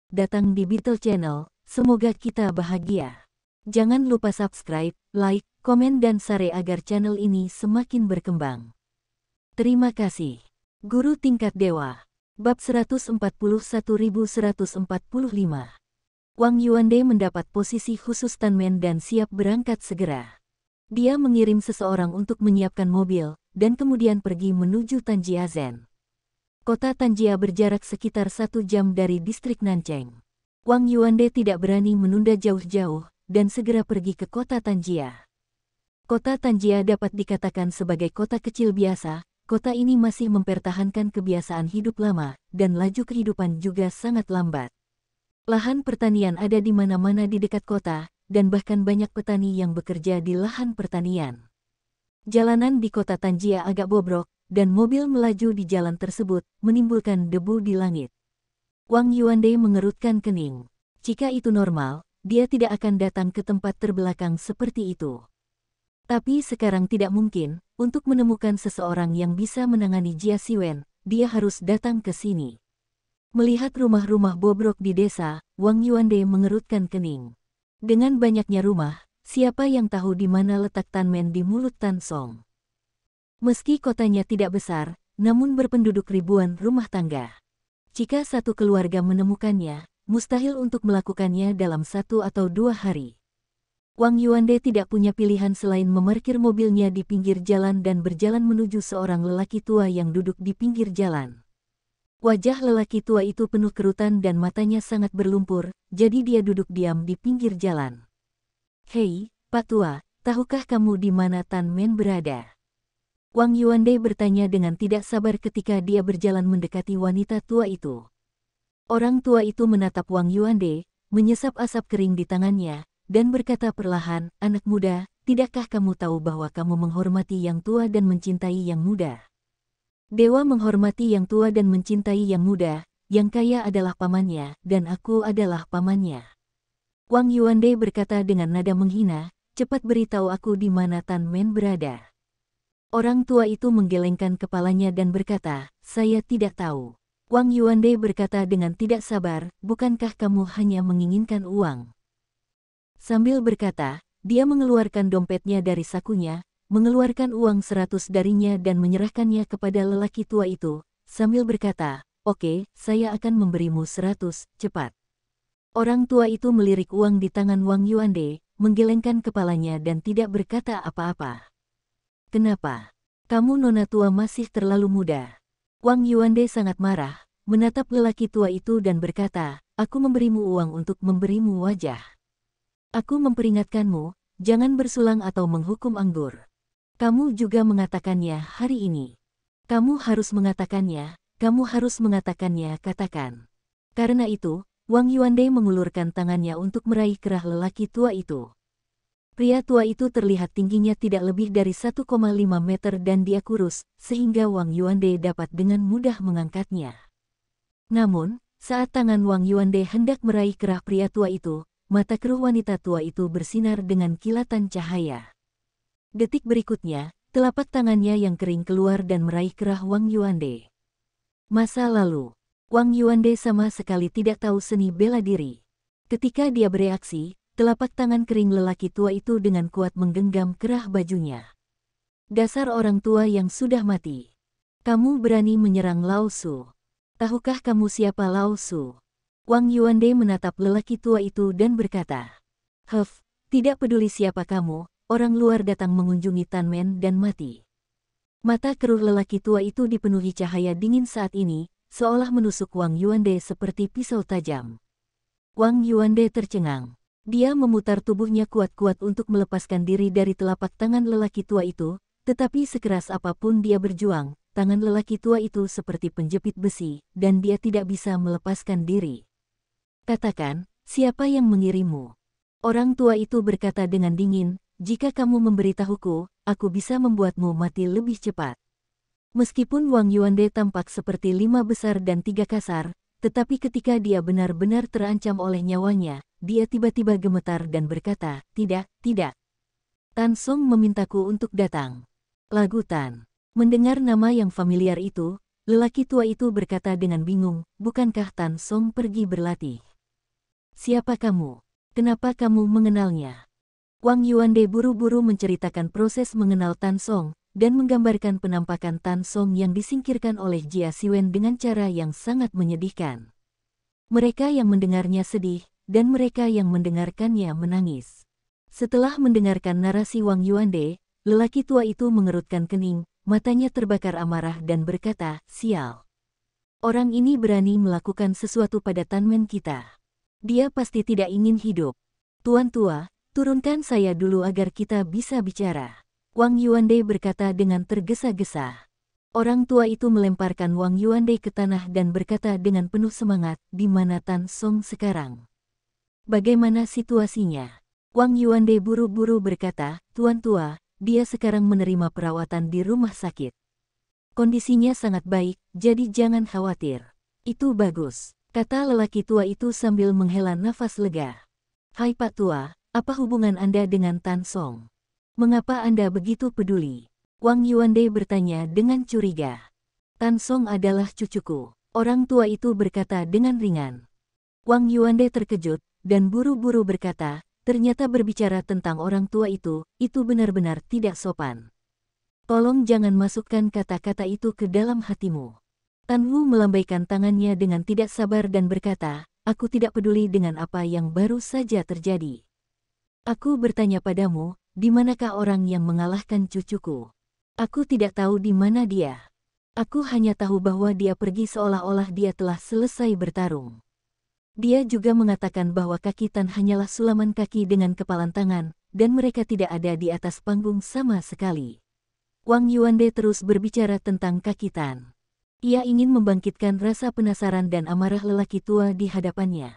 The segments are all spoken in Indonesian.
datang di Beetle Channel, semoga kita bahagia. Jangan lupa subscribe, like, komen dan share agar channel ini semakin berkembang. Terima kasih. Guru Tingkat Dewa. Bab 141.145. Wang Yuande mendapat posisi khusus Tanmen dan siap berangkat segera. Dia mengirim seseorang untuk menyiapkan mobil, dan kemudian pergi menuju Tanjiazen. Kota Tanjia berjarak sekitar 1 jam dari distrik Nancheng. Wang Yuande tidak berani menunda jauh-jauh, dan segera pergi ke kota Tanjia. Kota Tanjia dapat dikatakan sebagai kota kecil biasa. Kota ini masih mempertahankan kebiasaan hidup lama, dan laju kehidupan juga sangat lambat. Lahan pertanian ada di mana-mana di dekat kota, dan bahkan banyak petani yang bekerja di lahan pertanian. Jalanan di kota Tanjia agak bobrok, dan mobil melaju di jalan tersebut, menimbulkan debu di langit. Wang Yuande mengerutkan kening. Jika itu normal, dia tidak akan datang ke tempat terbelakang seperti itu. Tapi sekarang tidak mungkin, untuk menemukan seseorang yang bisa menangani Jia Siwen, dia harus datang ke sini. Melihat rumah-rumah bobrok di desa, Wang Yuande mengerutkan kening. Dengan banyaknya rumah, siapa yang tahu di mana letak Tanmen di mulut Tan Song? Meski kotanya tidak besar, namun berpenduduk ribuan rumah tangga. Jika satu keluarga menemukannya, mustahil untuk melakukannya dalam 1 atau 2 hari. Wang Yuande tidak punya pilihan selain memarkir mobilnya di pinggir jalan dan berjalan menuju seorang lelaki tua yang duduk di pinggir jalan. Wajah lelaki tua itu penuh kerutan dan matanya sangat berlumpur, jadi dia duduk diam di pinggir jalan. "Hei, Pak Tua, tahukah kamu di mana Tan Men berada?" Wang Yuande bertanya dengan tidak sabar ketika dia berjalan mendekati wanita tua itu. Orang tua itu menatap Wang Yuande, menyesap asap kering di tangannya, dan berkata perlahan, "Anak muda, tidakkah kamu tahu bahwa kamu menghormati yang tua dan mencintai yang muda? Dewa menghormati yang tua dan mencintai yang muda, yang kaya adalah pamannya, dan aku adalah pamannya." Wang Yuande berkata dengan nada menghina, "Cepat beritahu aku di mana Tan Men berada." Orang tua itu menggelengkan kepalanya dan berkata, "Saya tidak tahu." Wang Yuande berkata dengan tidak sabar, "Bukankah kamu hanya menginginkan uang?" Sambil berkata, dia mengeluarkan dompetnya dari sakunya, mengeluarkan uang 100 darinya dan menyerahkannya kepada lelaki tua itu, sambil berkata, "Oke, saya akan memberimu 100, cepat." Orang tua itu melirik uang di tangan Wang Yuande, menggelengkan kepalanya dan tidak berkata apa-apa. "Kenapa? Kamu nona tua masih terlalu muda." Wang Yuande sangat marah, menatap lelaki tua itu dan berkata, "Aku memberimu uang untuk memberimu wajah. Aku memperingatkanmu, jangan bersulang atau menghukum anggur. Kamu juga mengatakannya hari ini. Kamu harus mengatakannya, katakan." Karena itu, Wang Yuande mengulurkan tangannya untuk meraih kerah lelaki tua itu. Pria tua itu terlihat tingginya tidak lebih dari 1,5 meter dan dia kurus, sehingga Wang Yuande dapat dengan mudah mengangkatnya. Namun, saat tangan Wang Yuande hendak meraih kerah pria tua itu, mata keruh wanita tua itu bersinar dengan kilatan cahaya. Detik berikutnya, telapak tangannya yang kering keluar dan meraih kerah Wang Yuande. Masa lalu, Wang Yuande sama sekali tidak tahu seni bela diri. Ketika dia bereaksi, telapak tangan kering lelaki tua itu dengan kuat menggenggam kerah bajunya. "Dasar orang tua yang sudah mati. Kamu berani menyerang Lao Su. Tahukah kamu siapa Lao Su?" Wang Yuande menatap lelaki tua itu dan berkata, Tidak peduli siapa kamu, orang luar datang mengunjungi Tan Men dan mati." Mata keruh lelaki tua itu dipenuhi cahaya dingin saat ini, seolah menusuk Wang Yuande seperti pisau tajam. Wang Yuande tercengang. Dia memutar tubuhnya kuat-kuat untuk melepaskan diri dari telapak tangan lelaki tua itu, tetapi sekeras apapun dia berjuang, tangan lelaki tua itu seperti penjepit besi, dan dia tidak bisa melepaskan diri. "Katakan, siapa yang mengirimmu?" Orang tua itu berkata dengan dingin, "Jika kamu memberitahuku, aku bisa membuatmu mati lebih cepat." Meskipun Wang Yuande tampak seperti 5 besar dan 3 kasar, tetapi ketika dia benar-benar terancam oleh nyawanya, dia tiba-tiba gemetar dan berkata, "Tidak, tidak. Tan Song memintaku untuk datang." Lagu Tan. Mendengar nama yang familiar itu, lelaki tua itu berkata dengan bingung, "Bukankah Tan Song pergi berlatih?" Siapa kamu? Kenapa kamu mengenalnya? Wang Yuande buru-buru menceritakan proses mengenal Tan Song, dan menggambarkan penampakan Tan Song yang disingkirkan oleh Jia Siwen dengan cara yang sangat menyedihkan. Mereka yang mendengarnya sedih, dan mereka yang mendengarkannya menangis. Setelah mendengarkan narasi Wang Yuande, lelaki tua itu mengerutkan kening, matanya terbakar amarah dan berkata, "Sial. Orang ini berani melakukan sesuatu pada Tanmen kita. Dia pasti tidak ingin hidup. Tuan tua, turunkan saya dulu agar kita bisa bicara." Wang Yuande berkata dengan tergesa-gesa. Orang tua itu melemparkan Wang Yuande ke tanah dan berkata dengan penuh semangat, "Di mana Tan Song sekarang? Bagaimana situasinya?" Wang Yuande buru-buru berkata, "Tuan tua, dia sekarang menerima perawatan di rumah sakit. Kondisinya sangat baik, jadi jangan khawatir." "Itu bagus," kata lelaki tua itu sambil menghela nafas lega. "Hai Pak Tua, apa hubungan Anda dengan Tan Song? Mengapa Anda begitu peduli?" Wang Yuande bertanya dengan curiga. "Tan Song adalah cucuku," orang tua itu berkata dengan ringan. Wang Yuande terkejut, dan buru-buru berkata, "Ternyata berbicara tentang orang tua itu benar-benar tidak sopan. Tolong jangan masukkan kata-kata itu ke dalam hatimu." Tan Wu melambaikan tangannya dengan tidak sabar dan berkata, "Aku tidak peduli dengan apa yang baru saja terjadi. Aku bertanya padamu, di manakah orang yang mengalahkan cucuku? Aku tidak tahu di mana dia. Aku hanya tahu bahwa dia pergi seolah-olah dia telah selesai bertarung. Dia juga mengatakan bahwa kaki Tan hanyalah sulaman kaki dengan kepalan tangan, dan mereka tidak ada di atas panggung sama sekali." Wang Yuande terus berbicara tentang kaki Tan. Ia ingin membangkitkan rasa penasaran dan amarah lelaki tua di hadapannya.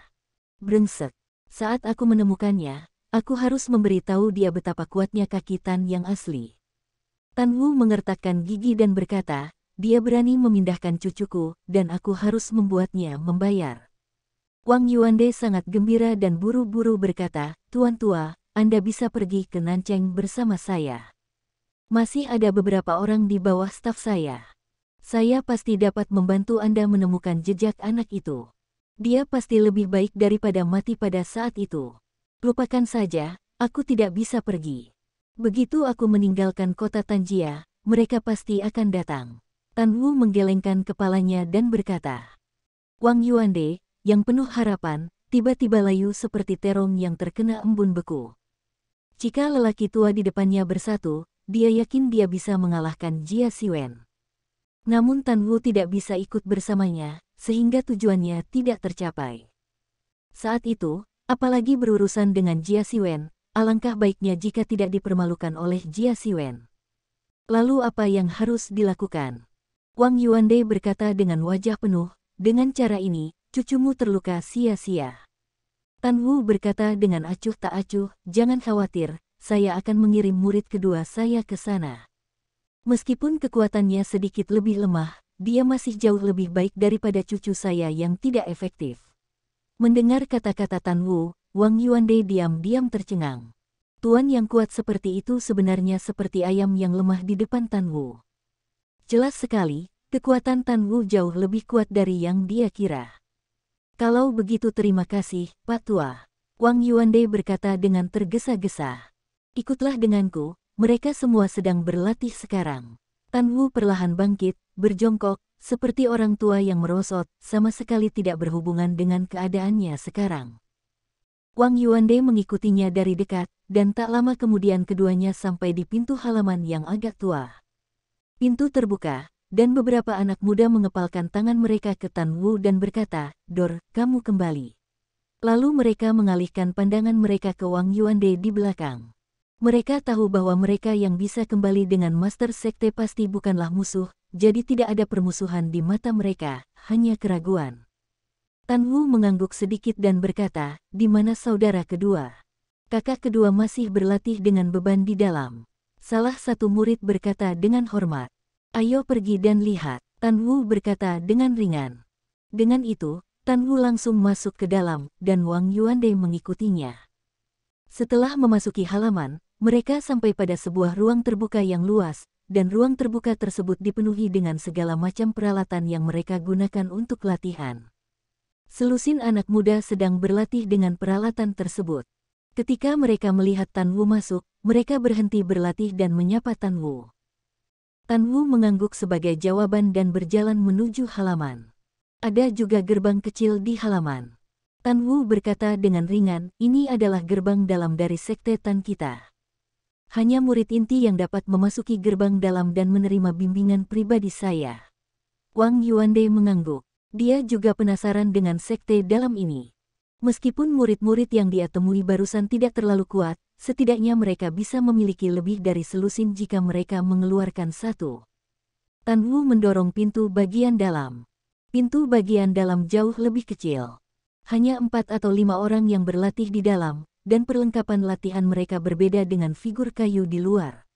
"Brengsek. Saat aku menemukannya, aku harus memberitahu dia betapa kuatnya kaki Tan yang asli." Tan Wu mengertakkan gigi dan berkata, "Dia berani memindahkan cucuku, dan aku harus membuatnya membayar." Wang Yuande sangat gembira dan buru-buru berkata, "Tuan tua, Anda bisa pergi ke Nancheng bersama saya. Masih ada beberapa orang di bawah staf saya. Saya pasti dapat membantu Anda menemukan jejak anak itu. Dia pasti lebih baik daripada mati pada saat itu. Lupakan saja, aku tidak bisa pergi. Begitu aku meninggalkan kota Tanjia, mereka pasti akan datang." Tan Wu menggelengkan kepalanya dan berkata. Wang Yuande, yang penuh harapan, tiba-tiba layu seperti terong yang terkena embun beku. Jika lelaki tua di depannya bersatu, dia yakin dia bisa mengalahkan Jia Siwen. Namun Tan Wu tidak bisa ikut bersamanya, sehingga tujuannya tidak tercapai. Saat itu, apalagi berurusan dengan Jia Siwen, alangkah baiknya jika tidak dipermalukan oleh Jia Siwen. Lalu apa yang harus dilakukan? Wang Yuande berkata dengan wajah penuh, "Dengan cara ini, cucumu terluka sia-sia." Tan Wu berkata dengan acuh tak acuh, "Jangan khawatir, saya akan mengirim murid kedua saya ke sana. Meskipun kekuatannya sedikit lebih lemah, dia masih jauh lebih baik daripada cucu saya yang tidak efektif." Mendengar kata-kata Tan Wu, Wang Yuande diam-diam tercengang. Tuan yang kuat seperti itu sebenarnya seperti ayam yang lemah di depan Tan Wu. Jelas sekali, kekuatan Tan Wu jauh lebih kuat dari yang dia kira. "Kalau begitu terima kasih, Pak Tua," Wang Yuande berkata dengan tergesa-gesa. "Ikutlah denganku, mereka semua sedang berlatih sekarang." Tan Wu perlahan bangkit, berjongkok, seperti orang tua yang merosot, sama sekali tidak berhubungan dengan keadaannya sekarang. Wang Yuande mengikutinya dari dekat, dan tak lama kemudian keduanya sampai di pintu halaman yang agak tua. Pintu terbuka, dan beberapa anak muda mengepalkan tangan mereka ke Tan Wu dan berkata, "Dor, kamu kembali." Lalu mereka mengalihkan pandangan mereka ke Wang Yuande di belakang. Mereka tahu bahwa mereka yang bisa kembali dengan Master Sekte pasti bukanlah musuh, jadi tidak ada permusuhan di mata mereka, hanya keraguan. Tan Wu mengangguk sedikit dan berkata, "Di mana saudara kedua?" "Kakak kedua masih berlatih dengan beban di dalam," salah satu murid berkata dengan hormat. "Ayo pergi dan lihat," Tan Wu berkata dengan ringan. Dengan itu, Tan Wu langsung masuk ke dalam, dan Wang Yuande mengikutinya. Setelah memasuki halaman, mereka sampai pada sebuah ruang terbuka yang luas, dan ruang terbuka tersebut dipenuhi dengan segala macam peralatan yang mereka gunakan untuk latihan. Selusin anak muda sedang berlatih dengan peralatan tersebut. Ketika mereka melihat Tan Wu masuk, mereka berhenti berlatih dan menyapa Tan Wu. Tan Wu mengangguk sebagai jawaban dan berjalan menuju halaman. Ada juga gerbang kecil di halaman. Tan Wu berkata dengan ringan, ini adalah gerbang dalam dari sekte Tan kita. Hanya murid inti yang dapat memasuki gerbang dalam dan menerima bimbingan pribadi saya. Wang Yuande mengangguk. Dia juga penasaran dengan sekte dalam ini. Meskipun murid-murid yang dia temui barusan tidak terlalu kuat, setidaknya mereka bisa memiliki lebih dari selusin jika mereka mengeluarkan satu. Tan Wu mendorong pintu bagian dalam. Pintu bagian dalam jauh lebih kecil. Hanya 4 atau 5 orang yang berlatih di dalam, dan perlengkapan latihan mereka berbeda dengan figur kayu di luar.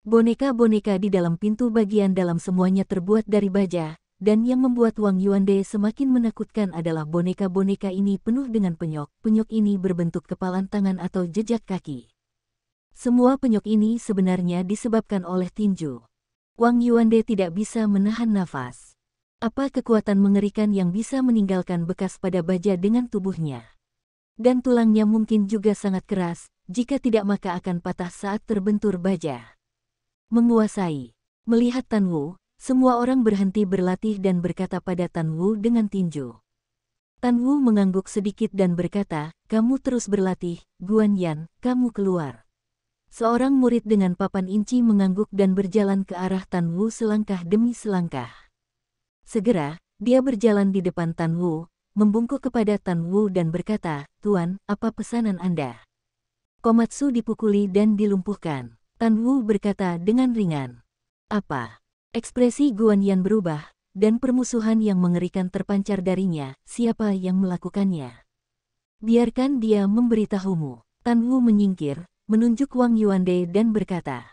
Boneka-boneka di dalam pintu bagian dalam semuanya terbuat dari baja, dan yang membuat Wang Yuande semakin menakutkan adalah boneka-boneka ini penuh dengan penyok. Penyok ini berbentuk kepalan tangan atau jejak kaki. Semua penyok ini sebenarnya disebabkan oleh tinju. Wang Yuande tidak bisa menahan nafas. Apa kekuatan mengerikan yang bisa meninggalkan bekas pada baja dengan tubuhnya? Dan tulangnya mungkin juga sangat keras, jika tidak maka akan patah saat terbentur baja. Menguasai. Melihat Tan Wu, semua orang berhenti berlatih dan berkata pada Tan Wu dengan tinju. Tan Wu mengangguk sedikit dan berkata, kamu terus berlatih, Guan Yan, kamu keluar. Seorang murid dengan papan inci mengangguk dan berjalan ke arah Tan Wu selangkah demi selangkah. Segera, dia berjalan di depan Tan Wu, membungkuk kepada Tan Wu dan berkata, Tuan, apa pesanan Anda? Komatsu dipukuli dan dilumpuhkan. Tan Wu berkata dengan ringan. Apa? Ekspresi Guan Yan berubah, dan permusuhan yang mengerikan terpancar darinya. Siapa yang melakukannya? Biarkan dia memberitahumu. Tan Wu menyingkir, menunjuk Wang Yuande dan berkata.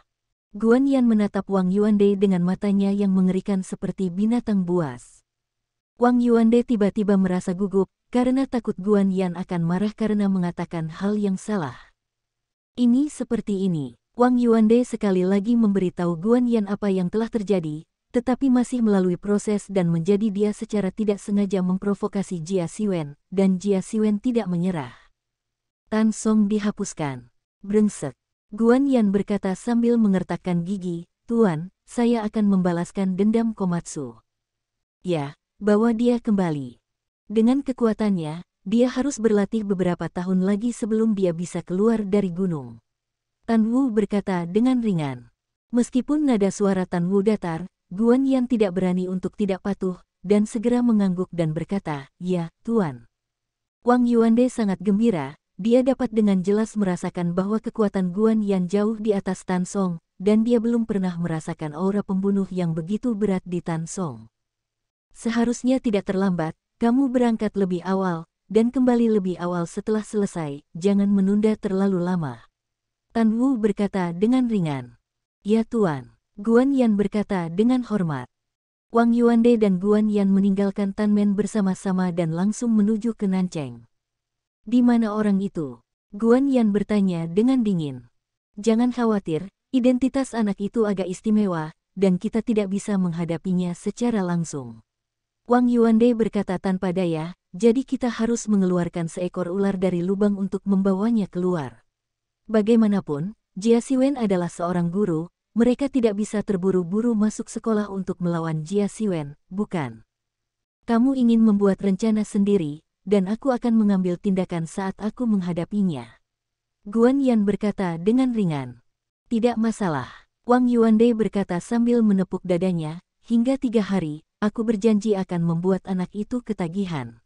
Guan Yan menatap Wang Yuande dengan matanya yang mengerikan seperti binatang buas. Wang Yuande tiba-tiba merasa gugup, karena takut Guan Yan akan marah karena mengatakan hal yang salah. Ini seperti ini. Wang Yuande sekali lagi memberitahu Guan Yan apa yang telah terjadi, tetapi masih melalui proses dan menjadi dia secara tidak sengaja memprovokasi Jia Siwen, dan Jia Siwen tidak menyerah. Tan Song dihapuskan. Brengsek. Guan Yan berkata sambil mengertakkan gigi, Tuan, saya akan membalaskan dendam Komatsu. Ya, bawa dia kembali. Dengan kekuatannya, dia harus berlatih beberapa tahun lagi sebelum dia bisa keluar dari gunung. Tan Wu berkata dengan ringan. Meskipun nada suara Tan Wu datar, Guan Yan tidak berani untuk tidak patuh, dan segera mengangguk dan berkata, ya, Tuan. Wang Yuande sangat gembira, dia dapat dengan jelas merasakan bahwa kekuatan Guan Yan jauh di atas Tan Song, dan dia belum pernah merasakan aura pembunuh yang begitu berat di Tan Song. Seharusnya tidak terlambat, kamu berangkat lebih awal, dan kembali lebih awal setelah selesai, jangan menunda terlalu lama. Tan Wu berkata dengan ringan. Ya Tuan. Guan Yan berkata dengan hormat. Wang Yuande dan Guan Yan meninggalkan Tan Men bersama-sama dan langsung menuju ke Nancheng. Di mana orang itu? Guan Yan bertanya dengan dingin. Jangan khawatir, identitas anak itu agak istimewa, dan kita tidak bisa menghadapinya secara langsung. Wang Yuande berkata tanpa daya, jadi kita harus mengeluarkan seekor ular dari lubang untuk membawanya keluar. Bagaimanapun, Jia Siwen adalah seorang guru, mereka tidak bisa terburu-buru masuk sekolah untuk melawan Jia Siwen, bukan? Kamu ingin membuat rencana sendiri, dan aku akan mengambil tindakan saat aku menghadapinya. Guan Yan berkata dengan ringan. Tidak masalah. Wang Yuande berkata sambil menepuk dadanya, hingga 3 hari, aku berjanji akan membuat anak itu ketagihan.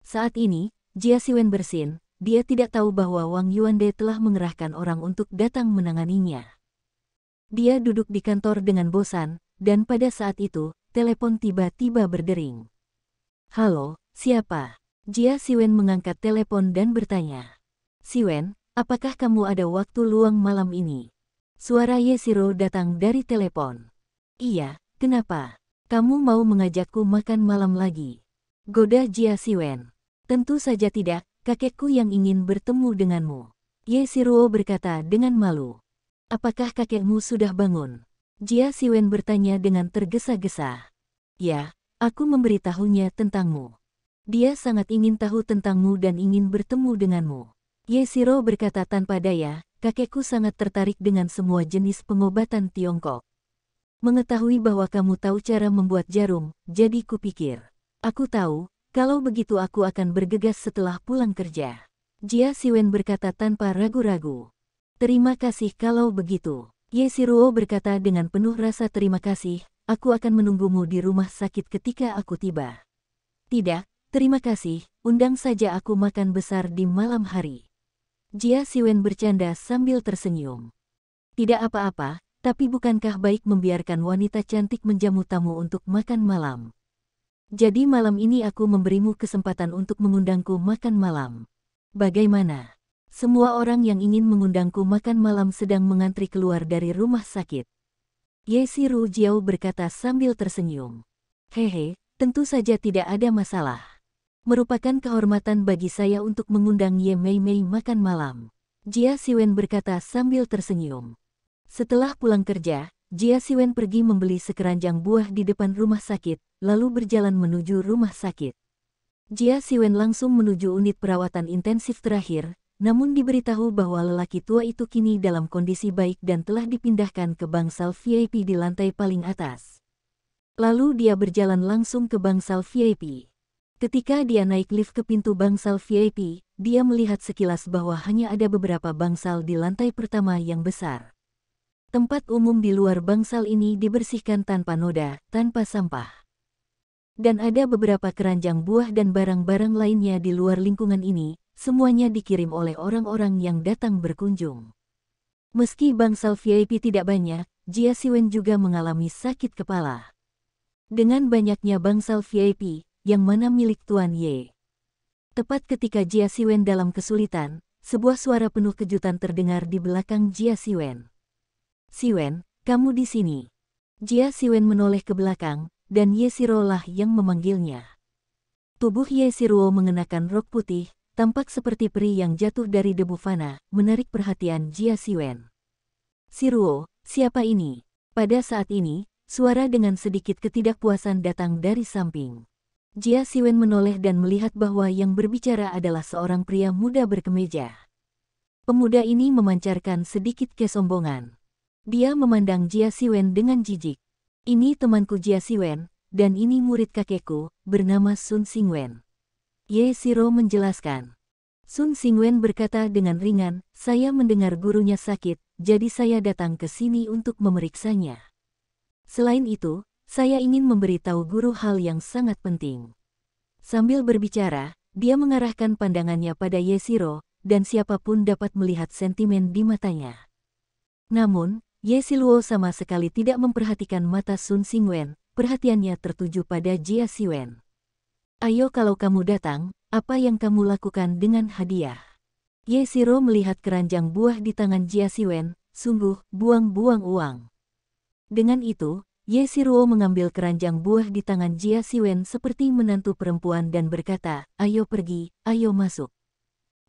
Saat ini, Jia Siwen bersin, dia tidak tahu bahwa Wang Yuande telah mengerahkan orang untuk datang menanganinya. Dia duduk di kantor dengan bosan, dan pada saat itu, telepon tiba-tiba berdering. Halo, siapa? Jia Siwen mengangkat telepon dan bertanya. Siwen, apakah kamu ada waktu luang malam ini? Suara Yeshiro datang dari telepon. Iya, kenapa? Kamu mau mengajakku makan malam lagi? Goda Jia Siwen. Tentu saja tidak, kakekku yang ingin bertemu denganmu. Yeshiro berkata dengan malu. Apakah kakekmu sudah bangun? Jia Siwen bertanya dengan tergesa-gesa. Ya, Aku memberitahunya tentangmu. Dia sangat ingin tahu tentangmu dan ingin bertemu denganmu. Yeshiro berkata tanpa daya, kakekku sangat tertarik dengan semua jenis pengobatan Tiongkok. Mengetahui bahwa kamu tahu cara membuat jarum, jadi kupikir. Aku tahu, kalau begitu aku akan bergegas setelah pulang kerja. Jia Siwen berkata tanpa ragu-ragu. Terima kasih kalau begitu. Yeshiro berkata dengan penuh rasa terima kasih, aku akan menunggumu di rumah sakit ketika aku tiba. Tidak, terima kasih, undang saja aku makan besar di malam hari. Jia Siwen bercanda sambil tersenyum. Tidak apa-apa, tapi bukankah baik membiarkan wanita cantik menjamu tamu untuk makan malam? Jadi malam ini aku memberimu kesempatan untuk mengundangku makan malam. Bagaimana? Semua orang yang ingin mengundangku makan malam sedang mengantri keluar dari rumah sakit. Yeshiro Jiao berkata sambil tersenyum. Hehe, tentu saja tidak ada masalah. Merupakan kehormatan bagi saya untuk mengundang Ye Mei Mei makan malam. Jia Siwen berkata sambil tersenyum. Setelah pulang kerja, Jia Siwen pergi membeli sekeranjang buah di depan rumah sakit, lalu berjalan menuju rumah sakit. Jia Siwen langsung menuju unit perawatan intensif terakhir, namun diberitahu bahwa lelaki tua itu kini dalam kondisi baik dan telah dipindahkan ke bangsal VIP di lantai paling atas. Lalu dia berjalan langsung ke bangsal VIP. Ketika dia naik lift ke pintu bangsal VIP, dia melihat sekilas bahwa hanya ada beberapa bangsal di lantai pertama yang besar. Tempat umum di luar bangsal ini dibersihkan tanpa noda, tanpa sampah. Dan ada beberapa keranjang buah dan barang-barang lainnya di luar lingkungan ini, semuanya dikirim oleh orang-orang yang datang berkunjung. Meski bangsal VIP tidak banyak, Jia Siwen juga mengalami sakit kepala. Dengan banyaknya bangsal VIP, yang mana milik Tuan Ye. Tepat ketika Jia Siwen dalam kesulitan, sebuah suara penuh kejutan terdengar di belakang Jia Siwen. Siwen, kamu di sini. Jia Siwen menoleh ke belakang, dan Yeshiro lah yang memanggilnya. Tubuh Yeshiro mengenakan rok putih, tampak seperti peri yang jatuh dari debu fana, menarik perhatian Jia Siwen. Shiro, siapa ini? Pada saat ini, suara dengan sedikit ketidakpuasan datang dari samping. Jia Siwen menoleh dan melihat bahwa yang berbicara adalah seorang pria muda berkemeja. Pemuda ini memancarkan sedikit kesombongan. Dia memandang Jia Siwen dengan jijik. Ini temanku Jia Siwen, dan ini murid kakekku, bernama Sun Xingwen. Yeshiro menjelaskan. Sun Xingwen berkata dengan ringan, saya mendengar gurunya sakit, jadi saya datang ke sini untuk memeriksanya. Selain itu, saya ingin memberitahu guru hal yang sangat penting. Sambil berbicara, dia mengarahkan pandangannya pada Yeshiro, dan siapapun dapat melihat sentimen di matanya. Namun, Yeshiro sama sekali tidak memperhatikan mata Sun Xingwen, perhatiannya tertuju pada Jia Siwen. Ayo kalau kamu datang, apa yang kamu lakukan dengan hadiah? Yeshiro melihat keranjang buah di tangan Jia Siwen, sungguh, buang-buang uang. Dengan itu, Yeshiro mengambil keranjang buah di tangan Jia Siwen seperti menantu perempuan dan berkata, ayo pergi, ayo masuk.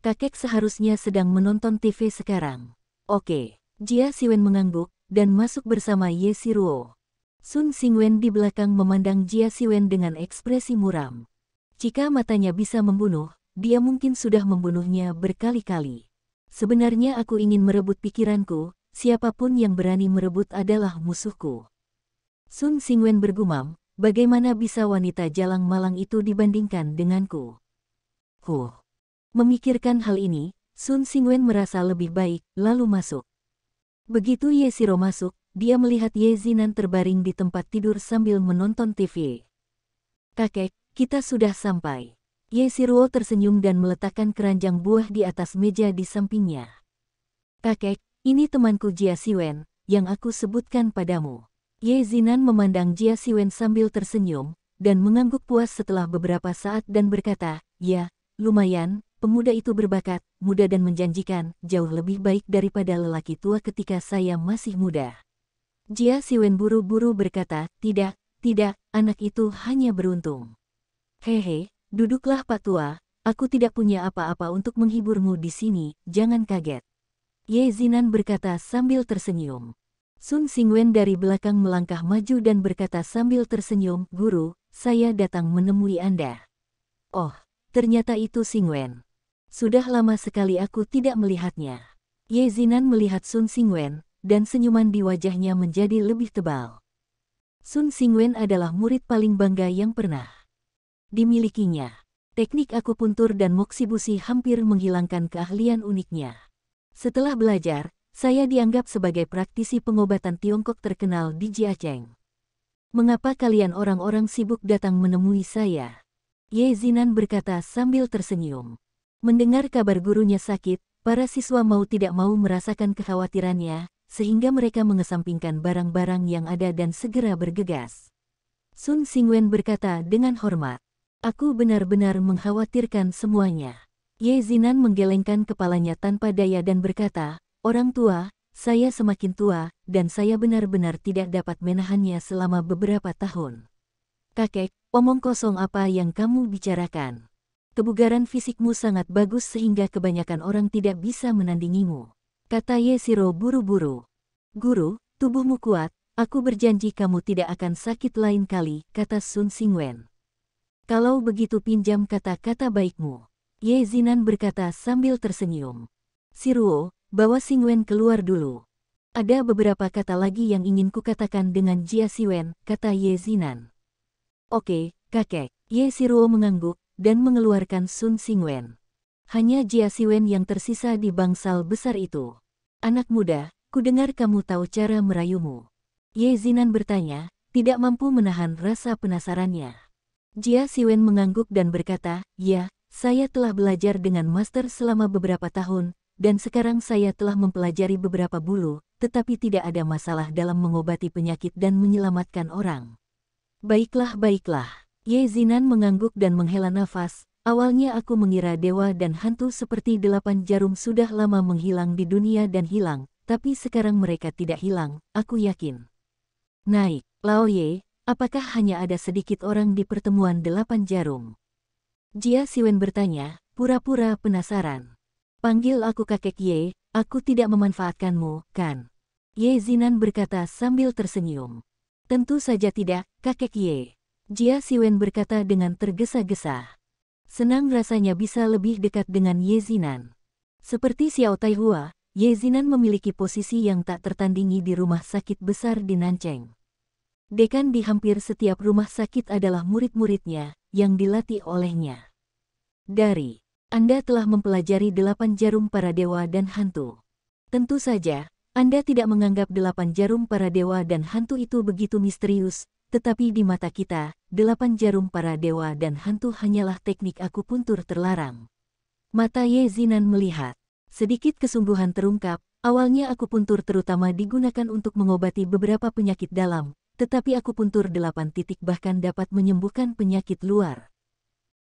Kakek seharusnya sedang menonton TV sekarang. Oke, Jia Siwen mengangguk, dan masuk bersama Yeshiro. Sun Xingwen di belakang memandang Jia Siwen dengan ekspresi muram. Jika matanya bisa membunuh, dia mungkin sudah membunuhnya berkali-kali. Sebenarnya aku ingin merebut pikiranku, siapapun yang berani merebut adalah musuhku. Sun Xingwen bergumam, bagaimana bisa wanita jalang malang itu dibandingkan denganku? Memikirkan hal ini, Sun Xingwen merasa lebih baik, lalu masuk. Begitu Yeshiro masuk, dia melihat Ye Zinan terbaring di tempat tidur sambil menonton TV. Kakek, kita sudah sampai. Yeshiro tersenyum dan meletakkan keranjang buah di atas meja di sampingnya. Kakek, ini temanku Jia Siwen, yang aku sebutkan padamu. Ye Zinan memandang Jia Siwen sambil tersenyum, dan mengangguk puas setelah beberapa saat dan berkata, ya, lumayan, pemuda itu berbakat, muda dan menjanjikan, jauh lebih baik daripada lelaki tua ketika saya masih muda. Jia Siwen buru-buru berkata, tidak, anak itu hanya beruntung. Hehe, duduklah Pak Tua, aku tidak punya apa-apa untuk menghiburmu di sini, jangan kaget. Ye Zinan berkata sambil tersenyum. Sun Xingwen dari belakang melangkah maju dan berkata sambil tersenyum, guru, saya datang menemui Anda. Oh, ternyata itu Xingwen. Sudah lama sekali aku tidak melihatnya. Ye Zinan melihat Sun Xingwen, dan senyuman di wajahnya menjadi lebih tebal. Sun Xingwen adalah murid paling bangga yang pernah dimilikinya. Teknik akupuntur dan moksibusi hampir menghilangkan keahlian uniknya. Setelah belajar, saya dianggap sebagai praktisi pengobatan Tiongkok terkenal di Jiacheng. Mengapa kalian orang-orang sibuk datang menemui saya? Ye Zinan berkata sambil tersenyum. Mendengar kabar gurunya sakit, para siswa mau tidak mau merasakan kekhawatirannya, sehingga mereka mengesampingkan barang-barang yang ada dan segera bergegas. Sun Xingwen berkata dengan hormat, "Aku benar-benar mengkhawatirkan semuanya." Ye Zinan menggelengkan kepalanya tanpa daya dan berkata, "Orang tua, saya semakin tua, dan saya benar-benar tidak dapat menahannya selama beberapa tahun." "Kakek, omong kosong apa yang kamu bicarakan? Kebugaran fisikmu sangat bagus sehingga kebanyakan orang tidak bisa menandingimu," kata Ye Shiro buru-buru. "Guru, tubuhmu kuat, aku berjanji kamu tidak akan sakit lain kali," kata Sun Xingwen. "Kalau begitu pinjam kata-kata baikmu," Ye Zinan berkata sambil tersenyum. "Shiruo, bawa Xingwen keluar dulu. Ada beberapa kata lagi yang ingin kukatakan dengan Jia Siwen," kata Ye Zinan. "Oke, kakek." Ye Shiruo mengangguk dan mengeluarkan Sun Xingwen. Hanya Jia Siwen yang tersisa di bangsal besar itu. "Anak muda, kudengar kamu tahu cara merayumu." Ye Zinan bertanya, tidak mampu menahan rasa penasarannya. Jia Siwen mengangguk dan berkata, "Ya, saya telah belajar dengan master selama beberapa tahun, dan sekarang saya telah mempelajari beberapa bulu, tetapi tidak ada masalah dalam mengobati penyakit dan menyelamatkan orang." "Baiklah, baiklah." Ye Zinan mengangguk dan menghela nafas. "Awalnya aku mengira dewa dan hantu seperti 8 jarum sudah lama menghilang di dunia dan hilang, tapi sekarang mereka tidak hilang, aku yakin." "Naik, Lao Ye, apakah hanya ada sedikit orang di pertemuan 8 jarum?" Jia Siwen bertanya, pura-pura penasaran. "Panggil aku kakek Ye, aku tidak memanfaatkanmu, kan?" Ye Zinan berkata sambil tersenyum. "Tentu saja tidak, kakek Ye." Jia Siwen berkata dengan tergesa-gesa. Senang rasanya bisa lebih dekat dengan Ye Zinan. Seperti Xiao Taihua, Ye Zinan memiliki posisi yang tak tertandingi di rumah sakit besar di Nancheng. Dekan di hampir setiap rumah sakit adalah murid-muridnya, yang dilatih olehnya. "Dari Anda telah mempelajari 8 jarum para dewa dan hantu. Tentu saja, Anda tidak menganggap 8 jarum para dewa dan hantu itu begitu misterius, tetapi di mata kita, 8 jarum para dewa dan hantu hanyalah teknik akupuntur terlarang." Mata Ye Zinan melihat. Sedikit kesungguhan terungkap, awalnya akupuntur terutama digunakan untuk mengobati beberapa penyakit dalam, tetapi akupuntur 8 titik bahkan dapat menyembuhkan penyakit luar.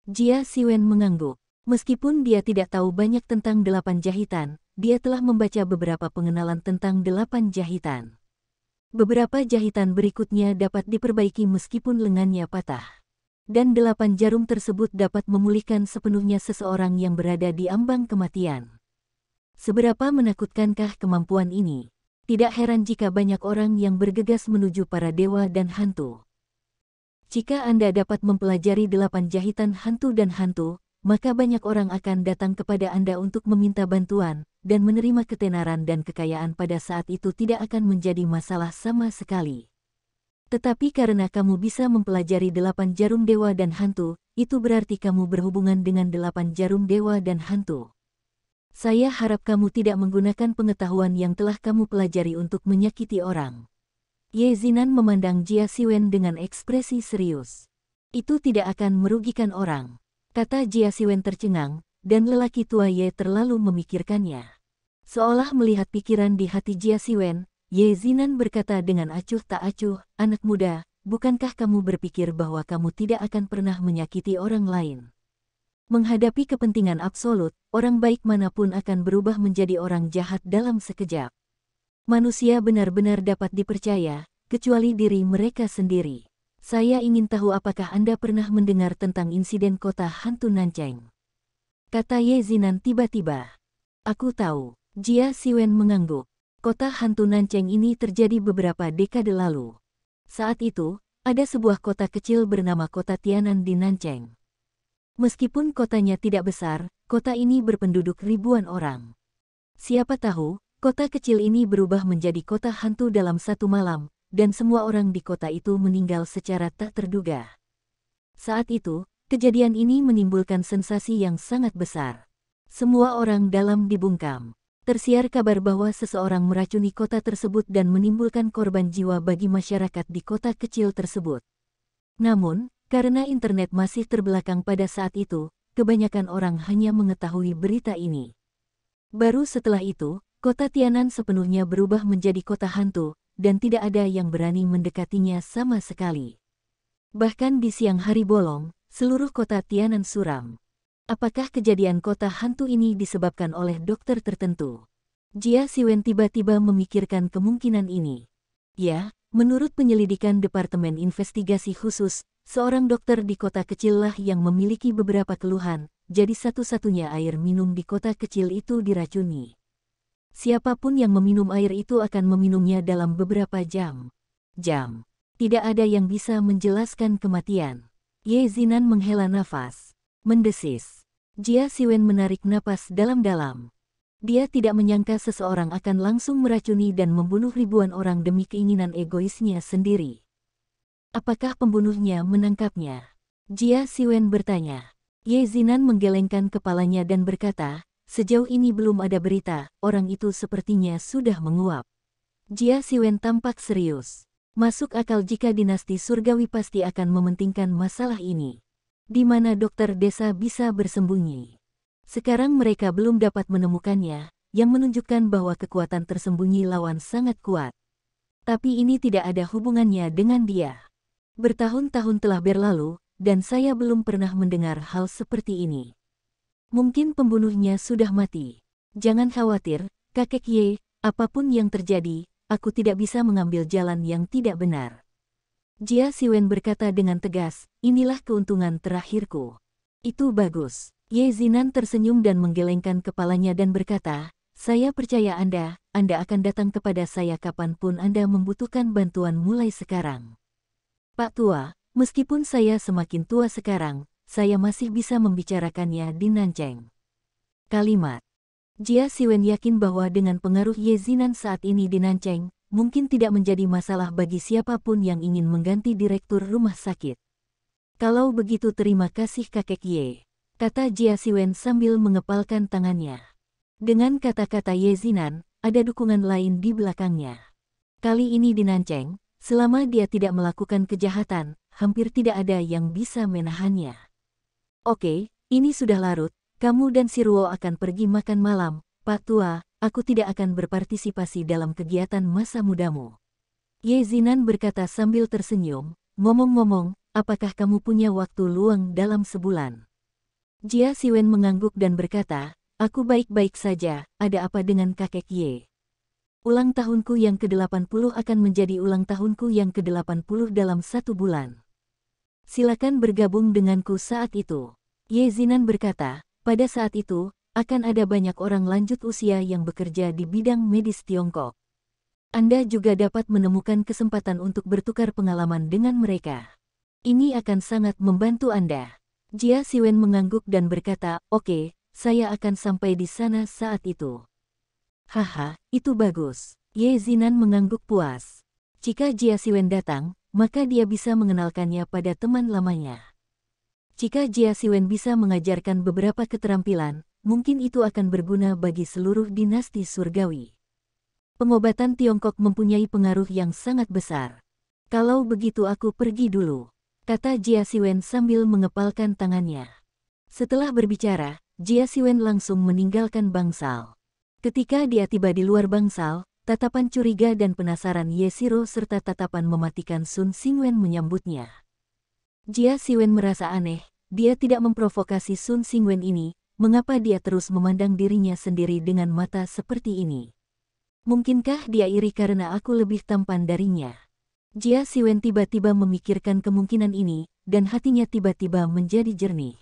Jia Siwen mengangguk. Meskipun dia tidak tahu banyak tentang 8 jahitan, dia telah membaca beberapa pengenalan tentang 8 jahitan. Beberapa jahitan berikutnya dapat diperbaiki meskipun lengannya patah. Dan 8 jarum tersebut dapat memulihkan sepenuhnya seseorang yang berada di ambang kematian. Seberapa menakutkankah kemampuan ini? Tidak heran jika banyak orang yang bergegas menuju para dewa dan hantu. Jika Anda dapat mempelajari 8 jahitan hantu dan hantu, maka banyak orang akan datang kepada Anda untuk meminta bantuan, dan menerima ketenaran dan kekayaan pada saat itu tidak akan menjadi masalah sama sekali. Tetapi karena kamu bisa mempelajari 8 jarum dewa dan hantu, itu berarti kamu berhubungan dengan 8 jarum dewa dan hantu. Saya harap kamu tidak menggunakan pengetahuan yang telah kamu pelajari untuk menyakiti orang." Ye Zinan memandang Jia Siwen dengan ekspresi serius. "Itu tidak akan merugikan orang," kata Jia Siwen tercengang, dan lelaki tua Ye terlalu memikirkannya. Seolah melihat pikiran di hati Jia Siwen, Ye Zinan berkata dengan acuh tak acuh, "Anak muda, bukankah kamu berpikir bahwa kamu tidak akan pernah menyakiti orang lain? Menghadapi kepentingan absolut, orang baik manapun akan berubah menjadi orang jahat dalam sekejap. Manusia benar-benar dapat dipercaya, kecuali diri mereka sendiri. Saya ingin tahu apakah Anda pernah mendengar tentang insiden kota hantu Nancheng?" kata Ye Zinan tiba-tiba. "Aku tahu." Jia Siwen mengangguk. "Kota hantu Nancheng ini terjadi beberapa dekade lalu. Saat itu, ada sebuah kota kecil bernama Kota Tianan di Nancheng. Meskipun kotanya tidak besar, kota ini berpenduduk ribuan orang. Siapa tahu, kota kecil ini berubah menjadi kota hantu dalam satu malam, dan semua orang di kota itu meninggal secara tak terduga. Saat itu, kejadian ini menimbulkan sensasi yang sangat besar. Semua orang dalam dibungkam. Tersiar kabar bahwa seseorang meracuni kota tersebut dan menimbulkan korban jiwa bagi masyarakat di kota kecil tersebut. Namun, karena internet masih terbelakang pada saat itu, kebanyakan orang hanya mengetahui berita ini. Baru setelah itu, kota Tianan sepenuhnya berubah menjadi kota hantu, dan tidak ada yang berani mendekatinya sama sekali. Bahkan di siang hari bolong, seluruh kota Tianan suram. Apakah kejadian kota hantu ini disebabkan oleh dokter tertentu? Jia Siwen tiba-tiba memikirkan kemungkinan ini. Ya, menurut penyelidikan Departemen Investigasi Khusus, seorang dokter di kota kecil lah yang memiliki beberapa keluhan, jadi satu-satunya air minum di kota kecil itu diracuni. Siapapun yang meminum air itu akan meminumnya dalam beberapa jam. Tidak ada yang bisa menjelaskan kematian. Ye Zinan menghela nafas. Mendesis. Jia Siwen menarik napas dalam-dalam. Dia tidak menyangka seseorang akan langsung meracuni dan membunuh ribuan orang demi keinginan egoisnya sendiri. Apakah pembunuhnya menangkapnya? Jia Siwen bertanya. Ye Zinan menggelengkan kepalanya dan berkata, sejauh ini belum ada berita, orang itu sepertinya sudah menguap. Jia Siwen tampak serius. Masuk akal jika dinasti surgawi pasti akan mementingkan masalah ini. Di mana dokter desa bisa bersembunyi. Sekarang mereka belum dapat menemukannya, yang menunjukkan bahwa kekuatan tersembunyi lawan sangat kuat. Tapi ini tidak ada hubungannya dengan dia. Bertahun-tahun telah berlalu, dan saya belum pernah mendengar hal seperti ini. Mungkin pembunuhnya sudah mati. Jangan khawatir, kakek Ye, apapun yang terjadi, aku tidak bisa mengambil jalan yang tidak benar. Jia Siwen berkata dengan tegas, inilah keuntungan terakhirku. Itu bagus. Ye Zinan tersenyum dan menggelengkan kepalanya dan berkata, saya percaya Anda akan datang kepada saya kapanpun Anda membutuhkan bantuan mulai sekarang. Pak Tua, meskipun saya semakin tua sekarang, saya masih bisa membicarakannya di Nancheng. Kalimat. Jia Siwen yakin bahwa dengan pengaruh Ye Zinan saat ini di Nancheng, mungkin tidak menjadi masalah bagi siapapun yang ingin mengganti direktur rumah sakit. Kalau begitu terima kasih kakek Ye, kata Jia Siwen sambil mengepalkan tangannya. Dengan kata-kata Ye Zinan, ada dukungan lain di belakangnya. Kali ini di Nancheng, selama dia tidak melakukan kejahatan, hampir tidak ada yang bisa menahannya. Oke, ini sudah larut, kamu dan si Ruo akan pergi makan malam, Pak Tua. Aku tidak akan berpartisipasi dalam kegiatan masa mudamu. Ye Zinan berkata sambil tersenyum, ngomong-ngomong, apakah kamu punya waktu luang dalam sebulan? Jia Siwen mengangguk dan berkata, aku baik-baik saja, ada apa dengan kakek Ye? Ulang tahunku yang ke-80 akan menjadi ulang tahunku yang ke-80 dalam 1 bulan. Silakan bergabung denganku saat itu. Ye Zinan berkata, pada saat itu, akan ada banyak orang lanjut usia yang bekerja di bidang medis Tiongkok. Anda juga dapat menemukan kesempatan untuk bertukar pengalaman dengan mereka. Ini akan sangat membantu Anda. Jia Siwen mengangguk dan berkata, oke, saya akan sampai di sana saat itu. Haha, itu bagus. Ye Zinan mengangguk puas. Jika Jia Siwen datang, maka dia bisa mengenalkannya pada teman lamanya. Jika Jia Siwen bisa mengajarkan beberapa keterampilan, mungkin itu akan berguna bagi seluruh dinasti surgawi. Pengobatan Tiongkok mempunyai pengaruh yang sangat besar. Kalau begitu aku pergi dulu, kata Jia Siwen sambil mengepalkan tangannya. Setelah berbicara, Jia Siwen langsung meninggalkan bangsal. Ketika dia tiba di luar bangsal, tatapan curiga dan penasaran Ye Shiro serta tatapan mematikan Sun Xingwen menyambutnya. Jia Siwen merasa aneh, dia tidak memprovokasi Sun Xingwen ini. Mengapa dia terus memandang dirinya sendiri dengan mata seperti ini? Mungkinkah dia iri karena aku lebih tampan darinya? Jia Siwen tiba-tiba memikirkan kemungkinan ini, dan hatinya tiba-tiba menjadi jernih.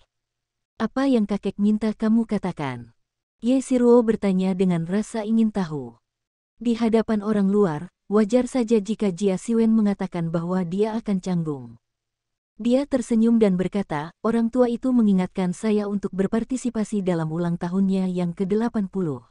Apa yang kakek minta kamu katakan? Ye Shiro bertanya dengan rasa ingin tahu. Di hadapan orang luar, wajar saja jika Jia Siwen mengatakan bahwa dia akan canggung. Dia tersenyum dan berkata, orang tua itu mengingatkan saya untuk berpartisipasi dalam ulang tahunnya yang ke-80.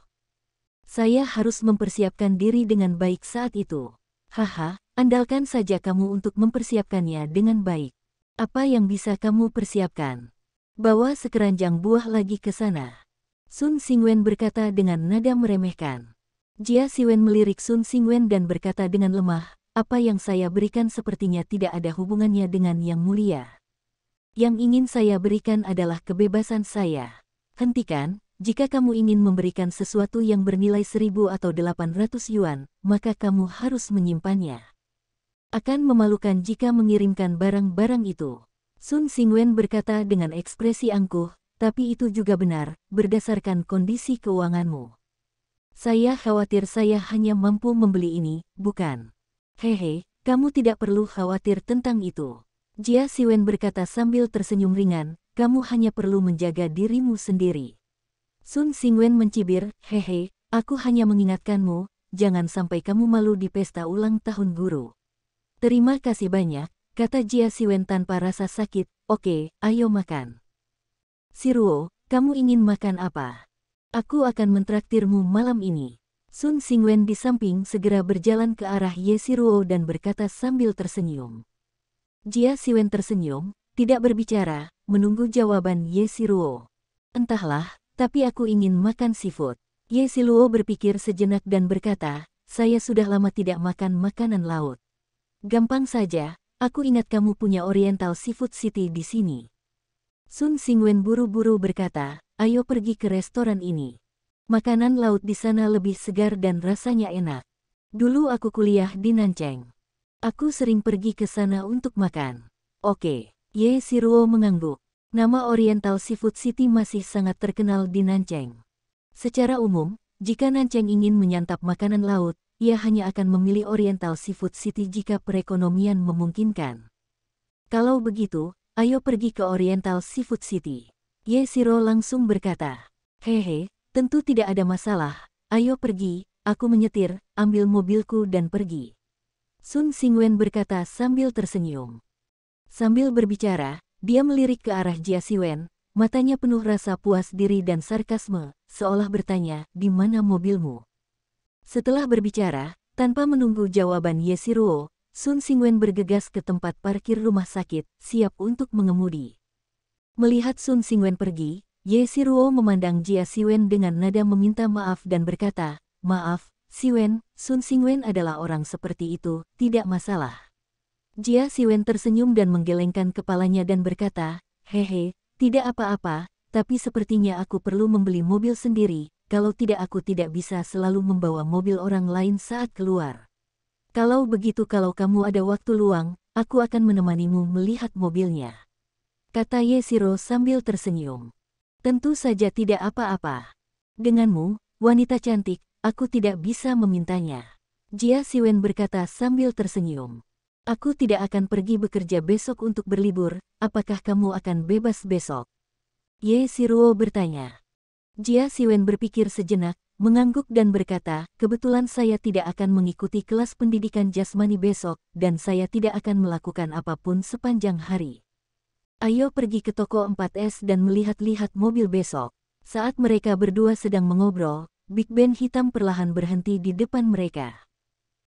Saya harus mempersiapkan diri dengan baik saat itu. Haha, andalkan saja kamu untuk mempersiapkannya dengan baik. Apa yang bisa kamu persiapkan? Bawa sekeranjang buah lagi ke sana. Sun Xingwen berkata dengan nada meremehkan. Jia Siwen melirik Sun Xingwen dan berkata dengan lemah, apa yang saya berikan sepertinya tidak ada hubungannya dengan yang mulia. Yang ingin saya berikan adalah kebebasan saya. Hentikan, jika kamu ingin memberikan sesuatu yang bernilai 1.000 atau 800 yuan, maka kamu harus menyimpannya. Akan memalukan jika mengirimkan barang-barang itu. Sun Xingwen berkata dengan ekspresi angkuh, tapi itu juga benar, berdasarkan kondisi keuanganmu. Saya khawatir saya hanya mampu membeli ini, bukan? Hehe, kamu tidak perlu khawatir tentang itu. Jia Siwen berkata sambil tersenyum ringan, kamu hanya perlu menjaga dirimu sendiri. Sun Xingwen mencibir, hehe, aku hanya mengingatkanmu, jangan sampai kamu malu di pesta ulang tahun guru. Terima kasih banyak, kata Jia Siwen tanpa rasa sakit, oke, ayo makan. Siruo, kamu ingin makan apa? Aku akan mentraktirmu malam ini. Sun Xingwen di samping segera berjalan ke arah Ye Siruo dan berkata sambil tersenyum. Jia Siwen tersenyum, tidak berbicara, menunggu jawaban Ye Siruo. Entahlah, tapi aku ingin makan seafood. Ye Siruo berpikir sejenak dan berkata, saya sudah lama tidak makan makanan laut. Gampang saja, aku ingat kamu punya Oriental Seafood City di sini. Sun Xingwen buru-buru berkata, ayo pergi ke restoran ini. Makanan laut di sana lebih segar dan rasanya enak. Dulu aku kuliah di Nancheng. Aku sering pergi ke sana untuk makan. Oke, Ye Siruo mengangguk. Nama Oriental Seafood City masih sangat terkenal di Nancheng. Secara umum, jika Nancheng ingin menyantap makanan laut, ia hanya akan memilih Oriental Seafood City jika perekonomian memungkinkan. Kalau begitu, ayo pergi ke Oriental Seafood City. Ye Siro langsung berkata, hehe, tentu tidak ada masalah, ayo pergi, aku menyetir, ambil mobilku dan pergi. Sun Xingwen berkata sambil tersenyum. Sambil berbicara, dia melirik ke arah Jia Siwen, matanya penuh rasa puas diri dan sarkasme, seolah bertanya, di mana mobilmu? Setelah berbicara, tanpa menunggu jawaban Ye Siruo, Sun Xingwen bergegas ke tempat parkir rumah sakit, siap untuk mengemudi. Melihat Sun Xingwen pergi, Ye Siruo memandang Jia Siwen dengan nada meminta maaf dan berkata, maaf, Siwen, Sun Xingwen adalah orang seperti itu, tidak masalah. Jia Siwen tersenyum dan menggelengkan kepalanya dan berkata, hehe, tidak apa-apa, tapi sepertinya aku perlu membeli mobil sendiri, kalau tidak aku tidak bisa selalu membawa mobil orang lain saat keluar. Kalau begitu kalau kamu ada waktu luang, aku akan menemanimu melihat mobilnya. Kata Ye Siro sambil tersenyum. Tentu saja tidak apa-apa. Denganmu, wanita cantik, aku tidak bisa memintanya. Jia Siwen berkata sambil tersenyum. Aku tidak akan pergi bekerja besok untuk berlibur, apakah kamu akan bebas besok? Ye Siruo bertanya. Jia Siwen berpikir sejenak, mengangguk dan berkata, kebetulan saya tidak akan mengikuti kelas pendidikan jasmani besok, dan saya tidak akan melakukan apapun sepanjang hari. Ayo pergi ke toko 4S dan melihat-lihat mobil besok. Saat mereka berdua sedang mengobrol, Big Ben hitam perlahan berhenti di depan mereka.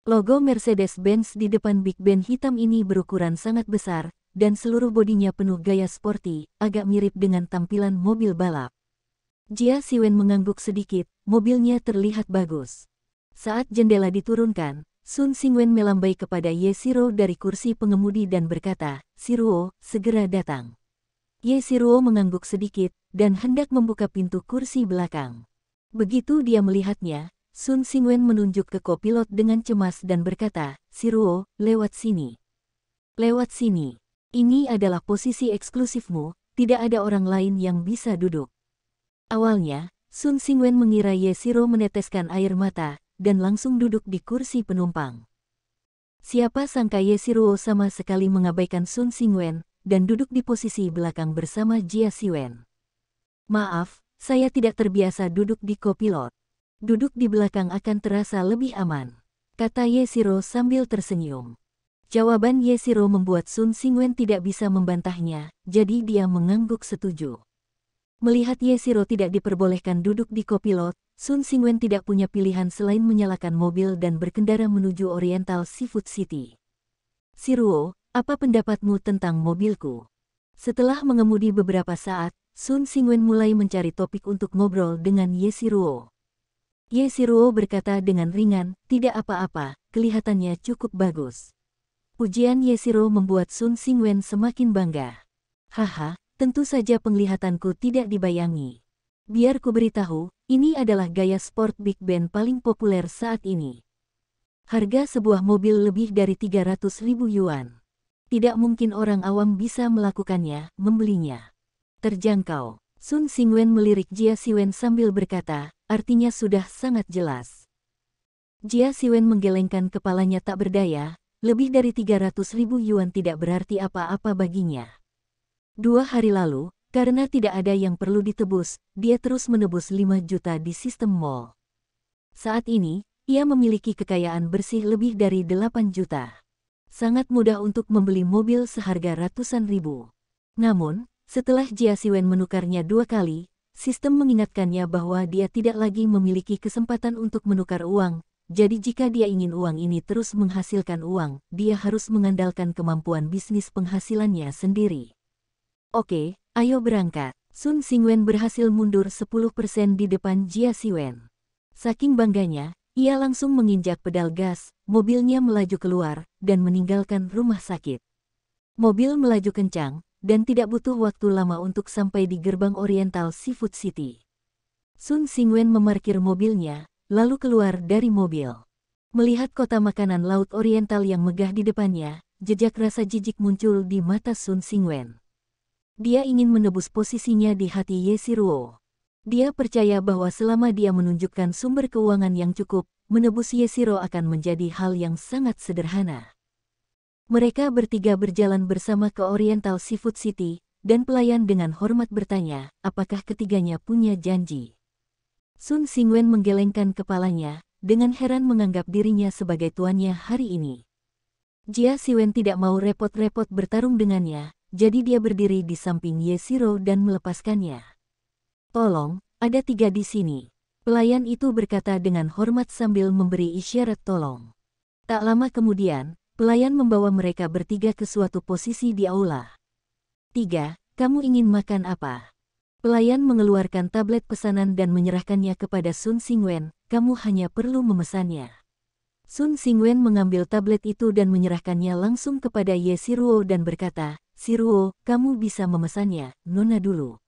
Logo Mercedes-Benz di depan Big Ben hitam ini berukuran sangat besar, dan seluruh bodinya penuh gaya sporty, agak mirip dengan tampilan mobil balap. Jia Siwen mengangguk sedikit, mobilnya terlihat bagus. Saat jendela diturunkan, Sun Xingwen melambai kepada Ye Siro dari kursi pengemudi dan berkata, Siruo, segera datang. Ye Siruo mengangguk sedikit, dan hendak membuka pintu kursi belakang. Begitu dia melihatnya, Sun Xingwen menunjuk ke kopilot dengan cemas dan berkata, Siruo, lewat sini. Lewat sini. Ini adalah posisi eksklusifmu, tidak ada orang lain yang bisa duduk. Awalnya, Sun Xingwen mengira Ye Siro meneteskan air mata, dan langsung duduk di kursi penumpang. Siapa sangka Ye Siro sama sekali mengabaikan Sun Xingwen, dan duduk di posisi belakang bersama Jia Siwen. Maaf, saya tidak terbiasa duduk di kopilot. Duduk di belakang akan terasa lebih aman. kata Yeshiro sambil tersenyum. Jawaban Yeshiro membuat Sun Xingwen tidak bisa membantahnya, jadi dia mengangguk setuju. Melihat Yeshiro tidak diperbolehkan duduk di kopilot, Sun Xingwen tidak punya pilihan selain menyalakan mobil dan berkendara menuju Oriental Seafood City. Shiruo, apa pendapatmu tentang mobilku? Setelah mengemudi beberapa saat, Sun Xingwen mulai mencari topik untuk ngobrol dengan Yeshiro. Yeshiro berkata dengan ringan, tidak apa-apa, kelihatannya cukup bagus. Pujian Yeshiro membuat Sun Xingwen semakin bangga. Haha, tentu saja penglihatanku tidak dibayangi. Biar ku beritahu, ini adalah gaya sport big band paling populer saat ini. Harga sebuah mobil lebih dari 300.000 yuan. Tidak mungkin orang awam bisa melakukannya, membelinya. Terjangkau. Sun Xingwen melirik Jia Xiwen sambil berkata, artinya sudah sangat jelas. Jia Xiwen menggelengkan kepalanya tak berdaya, lebih dari 300.000 yuan tidak berarti apa-apa baginya. 2 hari lalu, karena tidak ada yang perlu ditebus, dia terus menebus 5 juta di sistem mall. Saat ini, ia memiliki kekayaan bersih lebih dari 8 juta. Sangat mudah untuk membeli mobil seharga ratusan ribu. Namun, setelah Jia Xiwen menukarnya 2 kali, sistem mengingatkannya bahwa dia tidak lagi memiliki kesempatan untuk menukar uang, jadi jika dia ingin uang ini terus menghasilkan uang, dia harus mengandalkan kemampuan bisnis penghasilannya sendiri. Oke, ayo berangkat. Sun Xingwen berhasil mundur 10% di depan Jia Xiwen. Saking bangganya, ia langsung menginjak pedal gas, mobilnya melaju keluar, dan meninggalkan rumah sakit. Mobil melaju kencang, dan tidak butuh waktu lama untuk sampai di gerbang Oriental Seafood City. Sun Xingwen memarkir mobilnya, lalu keluar dari mobil. Melihat kota makanan laut Oriental yang megah di depannya, jejak rasa jijik muncul di mata Sun Xingwen. Dia ingin menebus posisinya di hati Yeshiro. Dia percaya bahwa selama dia menunjukkan sumber keuangan yang cukup, menebus Yeshiro akan menjadi hal yang sangat sederhana. Mereka bertiga berjalan bersama ke Oriental Seafood City, dan pelayan dengan hormat bertanya, apakah ketiganya punya janji. Sun Xingwen menggelengkan kepalanya, dengan heran menganggap dirinya sebagai tuannya hari ini. Jia Xiwen tidak mau repot-repot bertarung dengannya, jadi dia berdiri di samping Yeshiro dan melepaskannya. Tolong, ada 3 di sini. Pelayan itu berkata dengan hormat sambil memberi isyarat tolong. Tak lama kemudian, pelayan membawa mereka bertiga ke suatu posisi di aula. 3, kamu ingin makan apa? Pelayan mengeluarkan tablet pesanan dan menyerahkannya kepada Sun Xingwen, kamu hanya perlu memesannya. Sun Xingwen mengambil tablet itu dan menyerahkannya langsung kepada Yeshiro dan berkata, Shiruo, kamu bisa memesannya, nona dulu.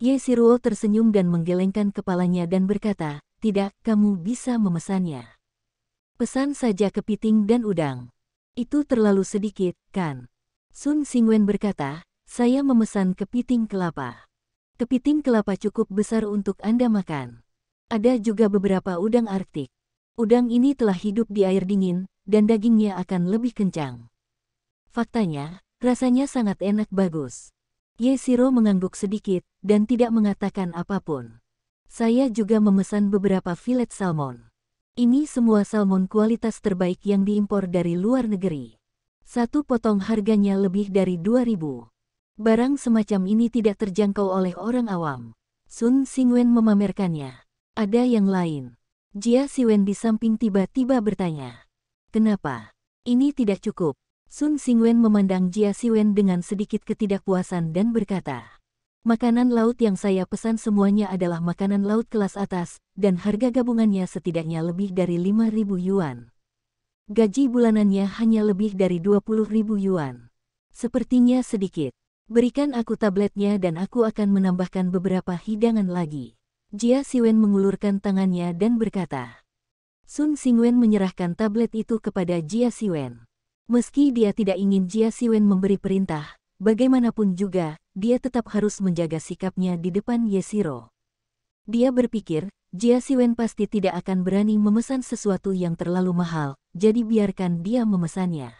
Yeshiro tersenyum dan menggelengkan kepalanya dan berkata, tidak, kamu bisa memesannya. Pesan saja kepiting dan udang. Itu terlalu sedikit, kan? Sun Xingwen berkata, saya memesan kepiting kelapa. Kepiting kelapa cukup besar untuk Anda makan. Ada juga beberapa udang Arktik. Udang ini telah hidup di air dingin, dan dagingnya akan lebih kencang. Faktanya, rasanya sangat enak bagus. Yeshiro mengangguk sedikit, dan tidak mengatakan apapun. Saya juga memesan beberapa filet salmon. Ini semua salmon kualitas terbaik yang diimpor dari luar negeri. Satu potong harganya lebih dari 2.000. Barang semacam ini tidak terjangkau oleh orang awam. Sun Xingwen memamerkannya. Ada yang lain. Jia Xiwen di samping tiba-tiba bertanya. Kenapa? Ini tidak cukup. Sun Xingwen memandang Jia Xiwen dengan sedikit ketidakpuasan dan berkata, makanan laut yang saya pesan semuanya adalah makanan laut kelas atas, dan harga gabungannya setidaknya lebih dari 5.000 yuan. Gaji bulanannya hanya lebih dari 20.000 yuan. Sepertinya sedikit. Berikan aku tabletnya dan aku akan menambahkan beberapa hidangan lagi. Jia Xiwen mengulurkan tangannya dan berkata. Sun Xingwen menyerahkan tablet itu kepada Jia Xiwen. Meski dia tidak ingin Jia Xiwen memberi perintah, bagaimanapun juga, dia tetap harus menjaga sikapnya di depan Yeshiro. Dia berpikir, Jia Xiwen pasti tidak akan berani memesan sesuatu yang terlalu mahal, jadi biarkan dia memesannya.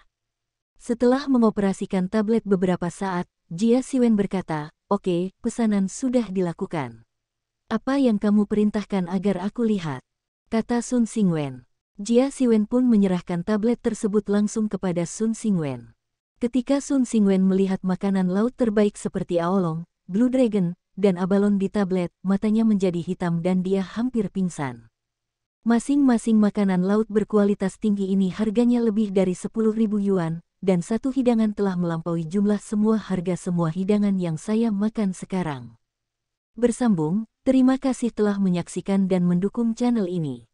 Setelah mengoperasikan tablet beberapa saat, Jia Xiwen berkata, oke, pesanan sudah dilakukan. Apa yang kamu perintahkan agar aku lihat? Kata Sun Xingwen. Jia Siwen pun menyerahkan tablet tersebut langsung kepada Sun Xingwen. Ketika Sun Xingwen melihat makanan laut terbaik seperti aolong, Blue Dragon, dan abalon di tablet, matanya menjadi hitam dan dia hampir pingsan. Masing-masing makanan laut berkualitas tinggi ini harganya lebih dari 10.000 yuan, dan satu hidangan telah melampaui jumlah semua harga semua hidangan yang saya makan sekarang. Bersambung, terima kasih telah menyaksikan dan mendukung channel ini.